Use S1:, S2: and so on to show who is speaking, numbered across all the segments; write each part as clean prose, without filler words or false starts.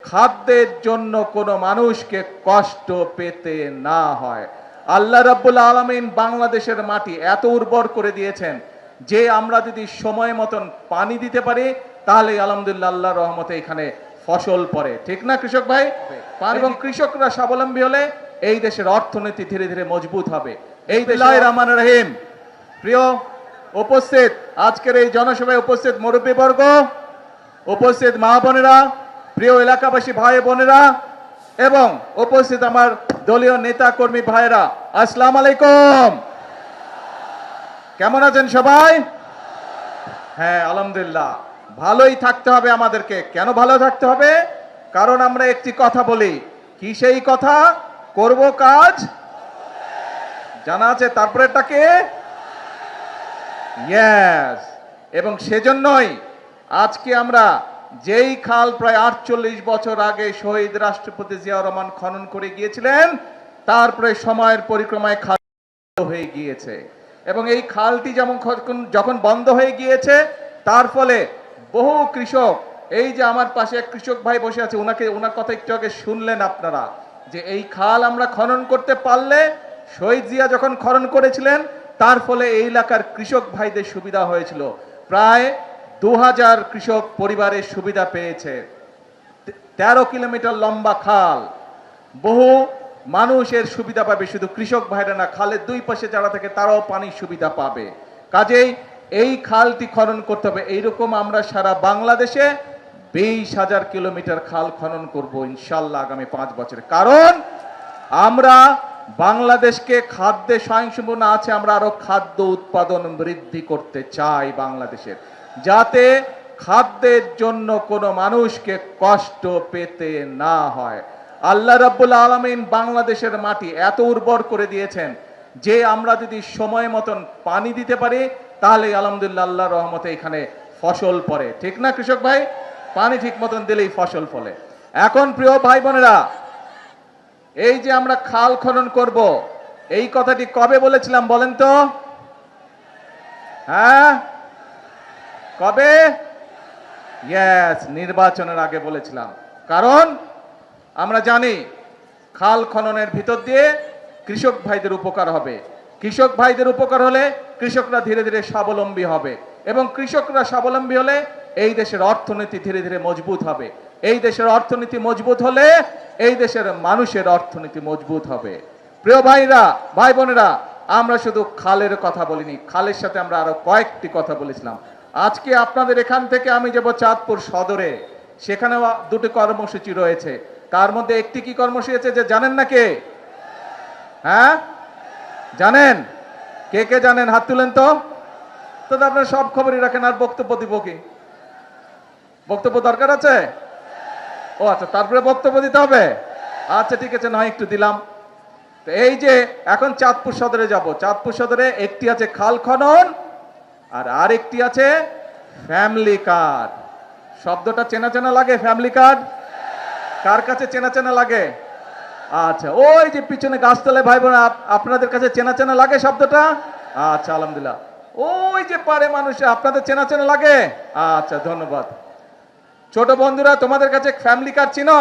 S1: খাদ্যের জন্য কোনো মানুষকে কষ্ট পেতে না হয়। আল্লাহ রাব্বুল আলামিন বাংলাদেশের মাটি এত উর্বর করে দিয়েছেন যে আমরা যদি সময় মতন পানি দিতে পারি তাহলে আলহামদুলিল্লাহ আল্লাহর রহমতে এখানে ফসল পড়ে, ঠিক না কৃষক ভাই? এবং কৃষকরা স্বাবলম্বী হলে এই দেশের অর্থনীতি ধীরে ধীরে মজবুত হবে। এই বিসমিল্লাহির রহমানির রহিম। প্রিয় উপস্থিত, আজকের এই জনসভায় উপস্থিত মুরব্বীবর্গ, উপস্থিত মা বোনেরা, প্রিয় এলাকাবাসী ভাই বোনেরা এবং উপস্থিত আমার দলীয় নেতা কর্মী ভাইরা, আসসালামু আলাইকুম। কেমন আছেন সবাই? হ্যাঁ আলহামদুলিল্লাহ, ভালোই থাকতে হবে আমাদেরকে। কেন ভালো থাকতে হবে? কারণ আমরা একটি কথা বলি, কি সেই কথা? করব কাজ জানা আছে, তারপরেটাকে ইয়েস। এবং সেজন্যই আজকে আমরা যেই খাল প্রায় 48 বছর আগে শহীদ রাষ্ট্রপতি জিয়াউর রহমান খনন করে গিয়েছিলেন, তারপরে সময়ের পরিক্রমায় খাল হয়ে গিয়েছে। এবং এই খালটি যখন বন্ধ হয়ে গিয়েছে, তার ফলে বহু কৃষক, এই যে আমার পাশে এক কৃষক ভাই বসে আছে, ওনার কথা একটু আগে শুনলেন আপনারা, যে এই খাল আমরা খনন করতে পারলে, শহীদ জিয়া যখন খনন করেছিলেন তার ফলে এই এলাকার কৃষক ভাইদের সুবিধা হয়েছিল। প্রায় 2000 কৃষক পরিবারের সুবিধা পেয়েছে। 13 কিলোমিটার লম্বা খাল, বহু মানুষের সুবিধা পাবে, শুধু কৃষক ভাইরা না, খালের দুই পাশে যারা থাকে তারাও পানির সুবিধা পাবে। কাজেই এই খালটি খনন করতে হবে। এইরকম আমরা সারা বাংলাদেশে 20,000 কিলোমিটার খাল খনন করব ইনশাল্লাহ আগামী 5 বছরে। কারণ আমরা বাংলাদেশকে খাদ্যে স্বয়ংসম্পূর্ণ আছে, আমরা আরো খাদ্য উৎপাদন বৃদ্ধি করতে চাই বাংলাদেশের, যাতে খাদ্যের জন্য কোনো মানুষকে কষ্ট পেতে না হয়। আল্লাহ রাব্বুল আলামিন বাংলাদেশের মাটি এত উর্বর করে দিয়েছেন যে আমরা যদি সময় মতন পানি দিতে পারি তাহলে আলহামদুলিল্লাহ আল্লাহর রহমতে এখানে ফসল পড়ে, ঠিক না কৃষক ভাই? পানি ঠিক মতন দিলেই ফসল ফলে। এখন প্রিয় ভাই বোনেরা, এই যে আমরা খাল খনন করব, এই কথাটি কবে বলেছিলাম বলেন তো? হ্যাঁ, কবে? ইয়েস, নির্বাচনের আগে বলেছিলাম। কারণ আমরা জানি খাল খননের ভিতর দিয়ে কৃষক ভাইদের উপকার হবে। কৃষক ভাইদের উপকার হলে কৃষকরা ধীরে ধীরে স্বাবলম্বী হবে, এবং কৃষকরা স্বাবলম্বী হলে এই দেশের অর্থনীতি ধীরে ধীরে মজবুত হবে। এই দেশের অর্থনীতি মজবুত হলে এই দেশের মানুষের অর্থনীতি মজবুত হবে। প্রিয় ভাইরা, ভাই বোনেরা, আমরা শুধু খালের কথা বলিনি, খালের সাথে আমরা আরো কয়েকটি কথা বলেছিলাম। আজকে আপনাদের এখান থেকে আমি যাব চাঁদপুর সদরে, সেখানেও দুটি কর্মসূচি রয়েছে। তার মধ্যে একটি কি কর্মসূচি আছে যে জানেন না কে? হ্যাঁ জানেন? কে কে জানেন? হাত তুলেন তো। তো আপনারা সব খবরই রাখেন, আর বক্তব্য দিব কি? বক্তব্য দরকার আছে? ও আচ্ছা, তারপরে বক্তব্য দিতে হবে। আচ্ছা ঠিক আছে, নয় একটু দিলাম। তো এই যে এখন চাঁদপুর সদরে যাব, চাঁদপুর সদরে একটি আছে খাল খনন আর আরেকটি আছে ফ্যামিলি কার্ড। শব্দটা চেনা চেনা লাগে? ফ্যামিলি কার্ড কার কাছে চেনা চেনা লাগে? আচ্ছা, ওই যে পিছনে গাছতলায় ভাই বোন, আপনাদের কাছে চেনা চেনা লাগে শব্দটা? আচ্ছা আলহামদুলিল্লাহ। ওই যে পারে মানুষ, আপনাদের চেনা চেনা লাগে? আচ্ছা ধন্যবাদ। ছোট বন্ধুরা, তোমাদের কাছে ফ্যামিলি কার্ড চিনো?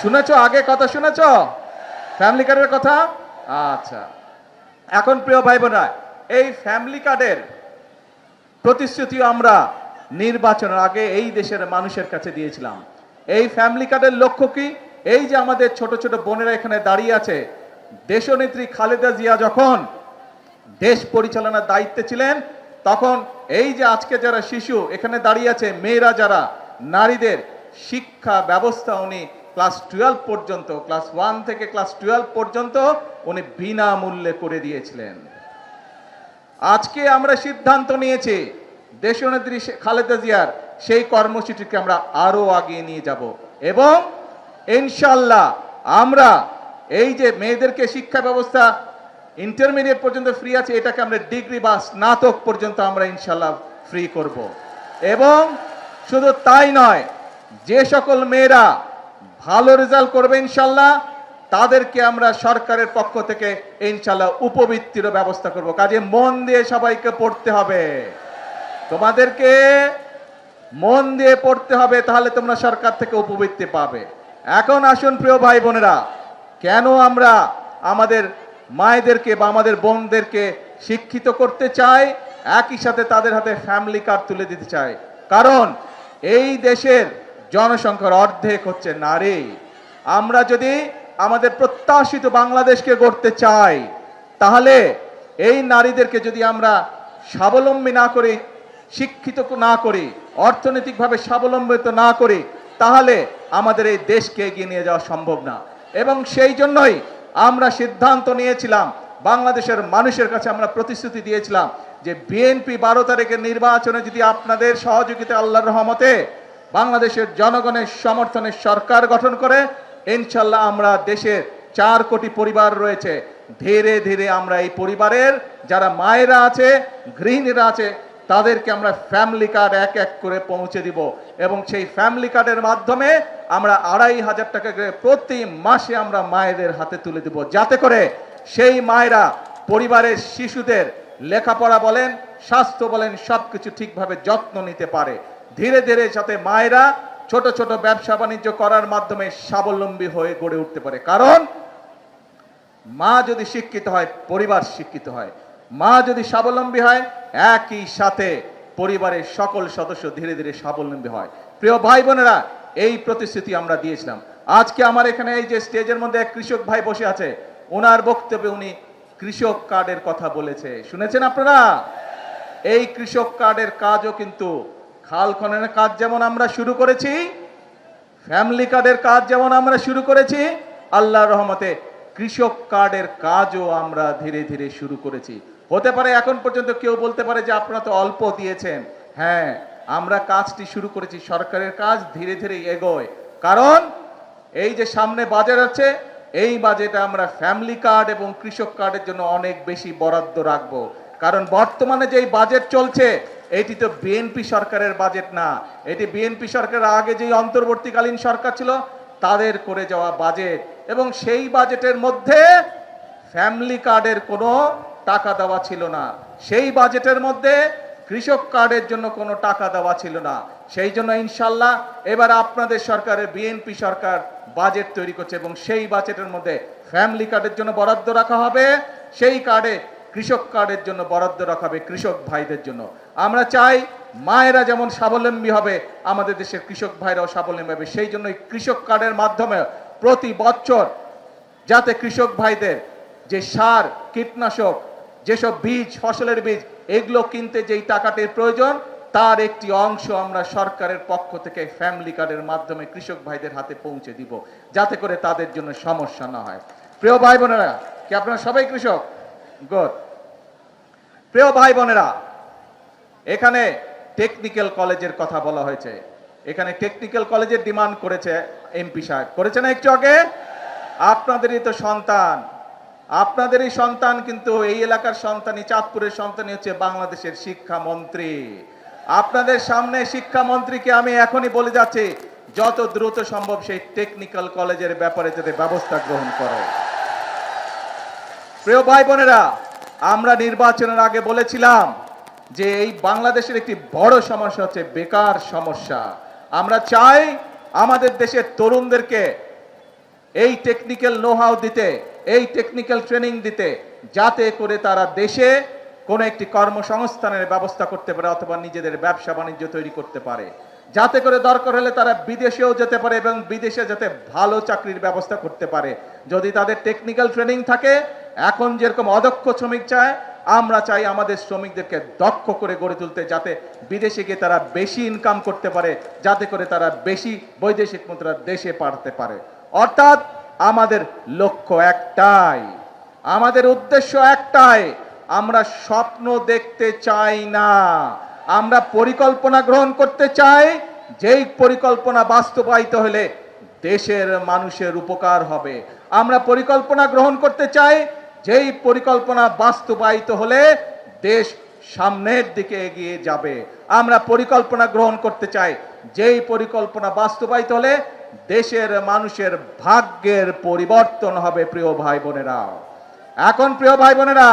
S1: শুনেছো? আগে কথা শুনেছো ফ্যামিলি কার্ডের কথা? আচ্ছা, এখন প্রিয় ভাই বোনরা, এই ফ্যামিলি কার্ডের প্রতিশ্রুতি আমরা নির্বাচনের আগে এই দেশের মানুষের কাছে দিয়েছিলাম। এই ফ্যামিলি কার্ডের লক্ষ্য কি? এই যে আমাদের ছোট ছোট বোনেরা এখানে দাঁড়িয়ে আছে, দেশনেত্রী খালেদা জিয়া যখন দেশ পরিচালনার দায়িত্বে ছিলেন, তখন এই যে আজকে যারা শিশু এখানে দাঁড়িয়ে আছে, মেয়েরা যারা, নারীদের শিক্ষা ব্যবস্থা উনি ক্লাস 12 পর্যন্ত, ক্লাস 1 থেকে ক্লাস 12 পর্যন্ত উনি বিনামূল্যে করে দিয়েছিলেন। আজকে আমরা সিদ্ধান্ত নিয়েছি দেশনেত্রী খালেদা জিয়ার সেই কর্মসূচিকে আমরা আরো আগিয়ে নিয়ে যাব, এবং ইনশাআল্লাহ আমরা এই যে মেয়েদেরকে শিক্ষা ব্যবস্থা ইন্টারমিডিয়েট পর্যন্ত ফ্রি আছে, এটাকে আমরা ডিগ্রি বা স্নাতক পর্যন্ত আমরা ইনশাআল্লাহ ফ্রি করব। এবং শুধু তাই নয়, যে সকল মেয়েরা ভালো রেজাল্ট করবে ইনশাআল্লাহ তাদেরকে আমরা সরকারের পক্ষ থেকে ইনশাআল্লাহ উপবৃত্তির ব্যবস্থা করব। কাজে মন দিয়ে সবাইকে পড়তে হবে। তোমাদেরকে মন দিয়ে পড়তে হবে, তাহলে তোমরা সরকার থেকে উপবৃত্তি পাবে। এখন আসুন প্রিয় ভাই বোনেরা, কেন আমরা আমাদের মায়েদেরকে বা আমাদের বোনদেরকে শিক্ষিত করতে চাই, একই সাথে তাদের হাতে ফ্যামিলি কার্ড তুলে দিতে চাই? কারণ এই দেশের জনসংখ্যার অর্ধেক হচ্ছে নারী। আমরা যদি আমাদের প্রত্যাশিত বাংলাদেশকে গড়তে চাই, তাহলে এই নারীদেরকে যদি আমরা স্বাবলম্বী না করি, শিক্ষিত না করি, অর্থনৈতিকভাবে স্বাবলম্বিত না করি, তাহলে আমাদের এই দেশকে এগিয়ে নিয়ে যাওয়া সম্ভব না। এবং সেই জন্যই আমরা সিদ্ধান্ত নিয়েছিলাম, বাংলাদেশের মানুষের কাছে আমরা প্রতিশ্রুতি দিয়েছিলাম যে বিএনপি 12 তারিখের নির্বাচনে যদি আপনাদের সহযোগিতা, আল্লাহর রহমতে বাংলাদেশের জনগণের সমর্থনে সরকার গঠন করে, ইনশাল্লাহ আমরা দেশের 4 কোটি পরিবার রয়েছে, ধীরে ধীরে আমরা এই পরিবারের যারা মায়েরা আছে, গৃহিণীরা আছে, তাদেরকে আমরা ফ্যামিলি কার্ড এক এক করে পৌঁছে দিব। এবং সেই ফ্যামিলি কার্ডের মাধ্যমে আমরা 2500 টাকা করে প্রতি মাসে আমরা মায়েদের হাতে তুলে দিব, যাতে করে সেই মায়েরা পরিবারের শিশুদের লেখাপড়া বলেন, স্বাস্থ্য বলেন, সবকিছু ঠিকভাবে যত্ন নিতে পারে। ধীরে ধীরে যাতে মায়েরা ছোট ছোট ব্যবসা বাণিজ্য করার মাধ্যমে স্বাবলম্বী হয়ে গড়ে উঠতে পারে। কারণ মা যদি শিক্ষিত হয়, পরিবার শিক্ষিত হয়। মা যদি স্বাবলম্বী হয়, একই সাথে পরিবারের সকল সদস্য ধীরে ধীরে স্বাবলম্বী হয়। প্রিয় ভাই বোনেরা, এই প্রতিশ্রুতি আমরা দিয়েছিলাম। আজকে আমার এখানে এই যে স্টেজের মধ্যে এক কৃষক ভাই বসে আছে, ওনার বক্তব্যে উনি কৃষক কার্ডের কথা বলেছে, শুনেছেন আপনারা? এই কৃষক কার্ডের কাজও কিন্তু খাল খননের কাজ যেমন আমরা শুরু করেছি, ফ্যামিলি কার্ডের কাজ যেমন আমরা শুরু করেছি, আল্লাহর রহমতে কৃষক কার্ডের কাজও আমরা ধীরে ধীরে শুরু করেছি। হতে পারে এখন পর্যন্ত কেউ বলতে পারে যে আপনারা তো অল্প দিয়েছেন। হ্যাঁ, আমরা কাজটি শুরু করেছি, সরকারের কাজ ধীরে ধীরে এগোয়। কারণ এই যে সামনে বাজেট আছে, এই বাজেটে আমরা ফ্যামিলি কার্ড এবং কৃষক কার্ডের জন্য অনেক বেশি বরাদ্দ রাখবো। কারণ বর্তমানে যেই বাজেট চলছে, এটি তো বিএনপি সরকারের বাজেট না, এটি বিএনপি সরকারের আগে যেই অন্তর্বর্তীকালীন সরকার ছিল তাদের করে যাওয়া বাজেট। এবং সেই বাজেটের মধ্যে ফ্যামিলি কার্ডের কোনো টাকা দেওয়া ছিল না, সেই বাজেটের মধ্যে কৃষক কার্ডের জন্য কোনো টাকা দেওয়া ছিল না। সেই জন্য ইনশাল্লাহ এবার আপনাদের সরকারের বিএনপি সরকার বাজেট তৈরি করছে এবং সেই বাজেটের মধ্যে ফ্যামিলি কার্ডের জন্য বরাদ্দ রাখা হবে, সেই কার্ডে কৃষক কার্ডের জন্য বরাদ্দ রাখা হবে কৃষক ভাইদের জন্য। আমরা চাই মায়েরা যেমন স্বাবলম্বী হবে, আমাদের দেশের কৃষক ভাইরাও স্বাবলম্বী হবে। সেই জন্য কৃষক কার্ডের মাধ্যমে প্রতি বছর যাতে কৃষক ভাইদের যে সার, কীটনাশক, যেসব বীজ, ফসলের বীজ, এগুলো কিনতে যেই টাকাটির প্রয়োজন, তার একটি অংশ আমরা সরকারের পক্ষ থেকে ফ্যামিলি কার্ডের মাধ্যমে কৃষক ভাইদের হাতে পৌঁছে দিব, যাতে করে তাদের জন্য সমস্যা না হয়। প্রিয় ভাই বোনেরা, কি আপনারা সবাই কৃষক? গুড। প্রিয় ভাই বোনেরা, এখানে টেকনিক্যাল কলেজের কথা বলা হয়েছে। এখানে টেকনিক্যাল কলেজের ডিমান্ড করেছে এমপি সাহেব, করেছে না একটু আগে? আপনাদেরই তো সন্তান, আপনাদেরই সন্তান, কিন্তু এই এলাকার সন্তানই, চাঁদপুরের সন্তানই হচ্ছে বাংলাদেশের শিক্ষামন্ত্রী। আপনাদের সামনে শিক্ষামন্ত্রীকে আমি এখনই বলে যাচ্ছি, যত দ্রুত সম্ভব সেই টেকনিক্যাল কলেজের ব্যাপারে যাতে ব্যবস্থা গ্রহণ করে। প্রিয় ভাই বোনেরা, আমরা নির্বাচনের আগে বলেছিলাম যে এই বাংলাদেশের একটি বড় সমস্যা হচ্ছে বেকার সমস্যা। আমরা চাই আমাদের দেশের তরুণদেরকে এই টেকনিক্যাল নো-হাউ দিতে, এই টেকনিক্যাল ট্রেনিং দিতে, যাতে করে তারা দেশে কোনো একটি কর্মসংস্থানের ব্যবস্থা করতে পারে অথবা নিজেদের ব্যবসা বাণিজ্য তৈরি করতে পারে, যাতে করে দরকার হলে তারা বিদেশেও যেতে পারে এবং বিদেশে যাতে ভালো চাকরির ব্যবস্থা করতে পারে। যদি তাদের টেকনিক্যাল ট্রেনিং থাকে, এখন যেরকম অদক্ষ শ্রমিক চায়, আমরা চাই আমাদের শ্রমিকদেরকে দক্ষ করে গড়ে তুলতে, যাতে বিদেশে গিয়ে তারা বেশি ইনকাম করতে পারে, যাতে করে তারা বেশি বৈদেশিক মুদ্রা দেশে পাঠাতে পারে। অর্থাৎ আমাদের লক্ষ্য একটাই, আমাদের উদ্দেশ্য একটাই, আমরা স্বপ্ন দেখতে চাই না, আমরা পরিকল্পনা গ্রহণ করতে চাই, যেই পরিকল্পনা বাস্তবায়িত হলে দেশের মানুষের উপকার হবে। আমরা পরিকল্পনা গ্রহণ করতে চাই, যেই পরিকল্পনা বাস্তবায়িত হলে দেশ সামনের দিকে এগিয়ে যাবে। আমরা পরিকল্পনা গ্রহণ করতে চাই, যেই পরিকল্পনা বাস্তবায়িত হলে দেশের মানুষের ভাগ্যের পরিবর্তন হবে। প্রিয় ভাই বোনেরা, এখন প্রিয় ভাই বোনেরা,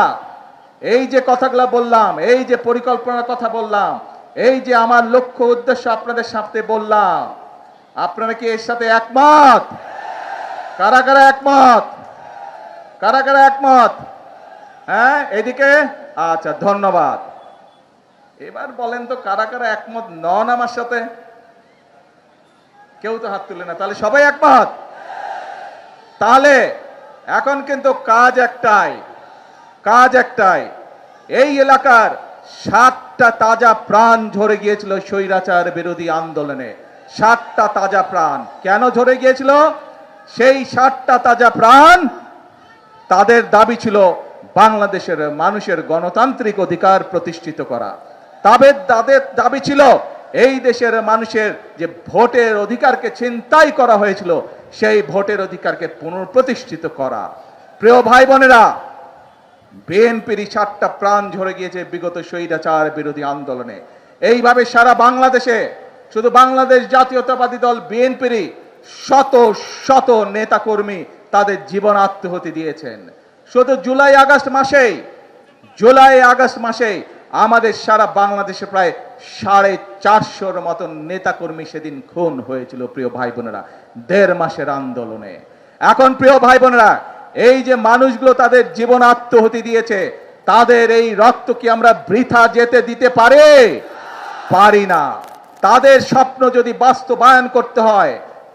S1: এই যে কথাগুলো বললাম, এই যে পরিকল্পনার কথা বললাম, এই যে আমার লক্ষ্য উদ্দেশ্য আপনাদের সাথে বললাম, আপনারা কি এর সাথে একমত? কারা কারা একমত? কারা কারা একমত? হ্যাঁ, এদিকে। আচ্ছা, ধন্যবাদ। এবার বলেন তো কারা কারা একমত নন আমার সাথে? কেউ তো হাত তুলে না, তাহলে সবাই একমত। তাহলে এখন কিন্তু কাজ একটাই, কাজ একটাই। এই এলাকার 7টা তাজা প্রাণ ঝরে গিয়েছিল স্বৈরাচার বিরোধী আন্দোলনে। 7টা তাজা প্রাণ কেন ঝরে গিয়েছিল? সেই 7টা তাজা প্রাণ, তাদের দাবি ছিল বাংলাদেশের মানুষের গণতান্ত্রিক অধিকার প্রতিষ্ঠিত করা। তাদের দাবি ছিল এই দেশের মানুষের যে ভোটের অধিকারকে ছিনতাই করা হয়েছিল, সেই ভোটের অধিকারকে পুনঃপ্রতিষ্ঠিত করা। প্রিয় ভাই বোনেরা, বিএনপির 7টা প্রাণ ঝরে গিয়েছে বিগত স্বৈরাচার বিরোধী আন্দোলনে। এইভাবে সারা বাংলাদেশে শুধু বাংলাদেশ জাতীয়তাবাদী দল বিএনপিরই শত শত নেতাকর্মী তাদের জীবন আত্মহতি দিয়েছেন। শুধু জুলাই আগস্ট মাসেই আমাদের সারা বাংলাদেশে প্রায় 450 মতন নেতাকর্মী সেদিন খুন হয়েছিল প্রিয় ভাই বোনেরা, 1.5 মাসের আন্দোলনে। এখন প্রিয় ভাই বোনেরা, এই যে মানুষগুলো তাদের জীবন আত্মহতি দিয়েছে, তাদের এই রক্ত কি আমরা বৃথা যেতে দিতে পারি না। তাদের স্বপ্ন যদি বাস্তবায়ন করতে হয়,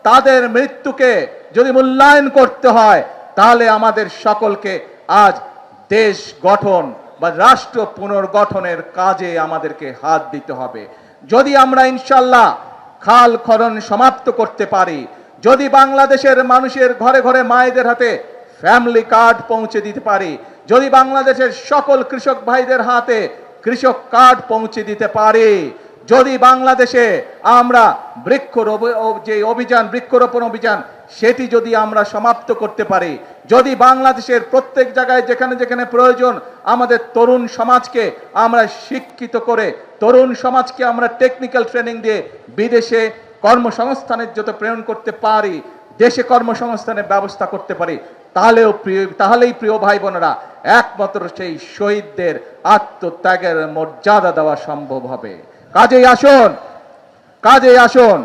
S1: তাদের মৃত্যুকে যদি মূল্যায়ন করতে হয়, তাহলে আমাদের সকলকে আজ দেশ গঠন বা রাষ্ট্র পুনর্গঠনের কাজে আমাদেরকে হাত দিতে হবে। যদি আমরা ইনশাল্লাহ খাল খনন সমাপ্ত করতে পারি, যদি বাংলাদেশের মানুষের ঘরে ঘরে মায়েদের হাতে ফ্যামিলি কার্ড পৌঁছে দিতে পারি, যদি বাংলাদেশের সকল কৃষক ভাইদের হাতে কৃষক কার্ড পৌঁছে দিতে পারি, যদি বাংলাদেশে আমরা বৃক্ষরোপণ অভিযান সেটি যদি আমরা সমাপ্ত করতে পারি, যদি বাংলাদেশের প্রত্যেক জায়গায় যেখানে যেখানে প্রয়োজন আমাদের তরুণ সমাজকে আমরা শিক্ষিত করে, তরুণ সমাজকে আমরা টেকনিক্যাল ট্রেনিং দিয়ে বিদেশে কর্মসংস্থানের যত প্রেরণ করতে পারি, দেশে কর্মসংস্থানের ব্যবস্থা করতে পারি, তাহলেই প্রিয় ভাই বোনেরা একমাত্র সেই শহীদদের আত্মত্যাগের মর্যাদা দেওয়া সম্ভব হবে। কাজেই আসুন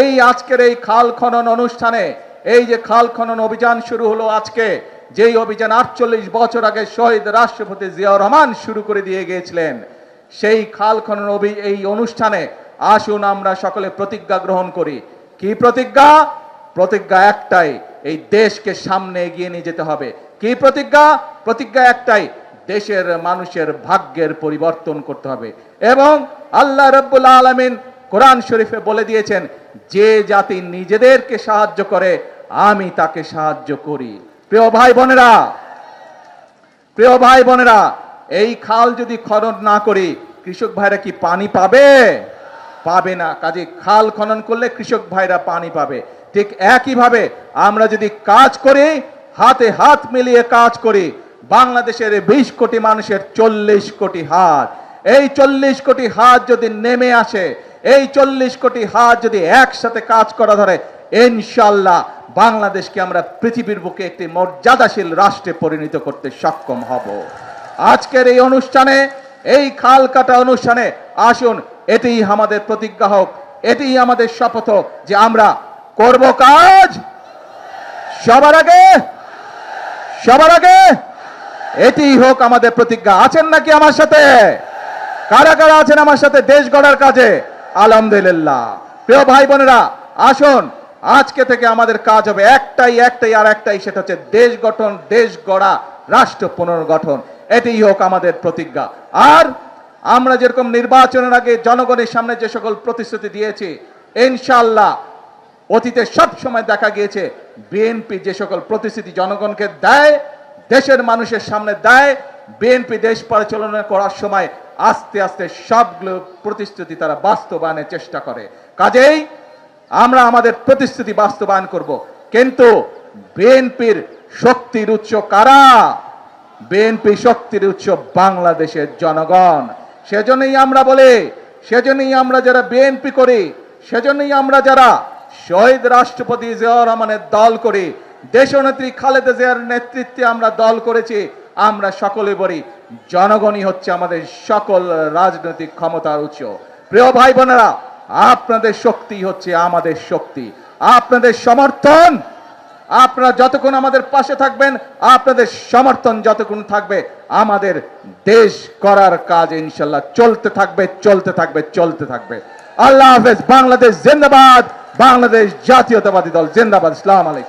S1: এই আজকের এই খাল খনন অনুষ্ঠানে, এই যে খাল খনন অভিযান শুরু হলো আজকে, যেই অভিযান 48 বছর আগে শহীদ রাষ্ট্রপতি জিয়াউর রহমান শুরু করে দিয়ে গিয়েছিলেন, সেই খাল খনন এই অনুষ্ঠানে আসুন আমরা সকলে প্রতিজ্ঞা গ্রহণ করি। কি প্রতিজ্ঞা? প্রতিজ্ঞা একটাই, এই দেশকে সামনে এগিয়ে নিয়ে যেতে হবে। কি প্রতিজ্ঞা? প্রতিজ্ঞা একটাই, দেশের মানুষের ভাগ্যের পরিবর্তন করতে হবে। এবং আল্লাহ রাব্বুল আলামিন কোরআন শরীফে বলে দিয়েছেন, যে জাতি নিজেদেরকে সাহায্য করে আমি তাকে সাহায্য করি। প্রিয় ভাই বোনেরা, এই খাল যদি খনন না করি, কৃষক ভাইরা কি পানি পাবে না। কাজে খাল খনন করলে কৃষক ভাইরা পানি পাবে। ঠিক একইভাবে আমরা যদি কাজ করি, হাতে হাত মিলিয়ে কাজ করি, বাংলাদেশের 20 কোটি মানুষের 40 কোটি হাত, এই 40 কোটি হাত যদি নেমে আসে, এই 40 কোটি হাত যদি একসাথে কাজ করা ধরে, ইনশাআল্লাহ বাংলাদেশকে আমরা পৃথিবীর বুকে একটি মর্যাদাশীল রাষ্ট্রে পরিণত করতে সক্ষম হব। আজকের এই অনুষ্ঠানে, এই খাল কাটা অনুষ্ঠানে আসুন এটিই আমাদের প্রতিজ্ঞা হোক, এটিই আমাদের শপথ হোক যে আমরা করব কাজ সবার আগে। এটিই হোক আমাদের প্রতিজ্ঞা। আছেন নাকি আমার সাথে? কারা কারা আছেন আমার সাথে দেশ গড়ার কাজে? আলহামদুলিল্লাহ। প্রিয় ভাই বোনেরা, আসুন আজকে থেকে আমাদের কাজ হবে একটাই, সেটা হচ্ছে দেশ গঠন, দেশ গড়া, রাষ্ট্র পুনর্গঠন। এটিই হোক আমাদের প্রতিজ্ঞা। আর আমরা যেরকম নির্বাচনের আগে জনগণের সামনে যে সকল প্রতিশ্রুতি দিয়েছি, ইনশাআল্লাহ অতীতে সব সময় দেখা গিয়েছে বিএনপি যে সকল প্রতিশ্রুতি জনগণকে দেয়, দেশের মানুষের সামনে দেয়, বিএনপি দেশ পরিচালনা করার সময় আস্তে আস্তে সবগুলো প্রতিশ্রুতি তারা বাস্তবায়নের চেষ্টা করে। কাজেই আমরা আমাদের প্রতিশ্রুতি বাস্তবায়ন করব। কিন্তু বিএনপির শক্তির উৎস কারা? বিএনপি শক্তির উৎস বাংলাদেশের জনগণ। সেজন্যই আমরা বলি, সেজন্যই আমরা যারা বিএনপি করি, সেজন্যই আমরা যারা শহীদ রাষ্ট্রপতি জিয়াউর রহমানের দল করি, দেশনেত্রী খালেদা জিয়ার নেতৃত্বে আমরা দল করেছি, আমরা সকলে বলি জনগণই হচ্ছে আমাদের সকল রাজনৈতিক ক্ষমতার উৎস। প্রিয় ভাই বোনেরা, আপনাদের শক্তি হচ্ছে আমাদের শক্তি, আপনাদের সমর্থন। আপনারা যতক্ষণ আমাদের পাশে থাকবেন, আপনাদের সমর্থন যতক্ষণ থাকবে, আমাদের দেশ করার কাজ ইনশাল্লাহ চলতে থাকবে, চলতে থাকবে, চলতে থাকবে। আল্লাহ হাফেজ। বাংলাদেশ জিন্দাবাদ। বাংলাদেশ জাতীয়তাবাদী দল জিন্দাবাদ। আসসালামু আলাইকুম।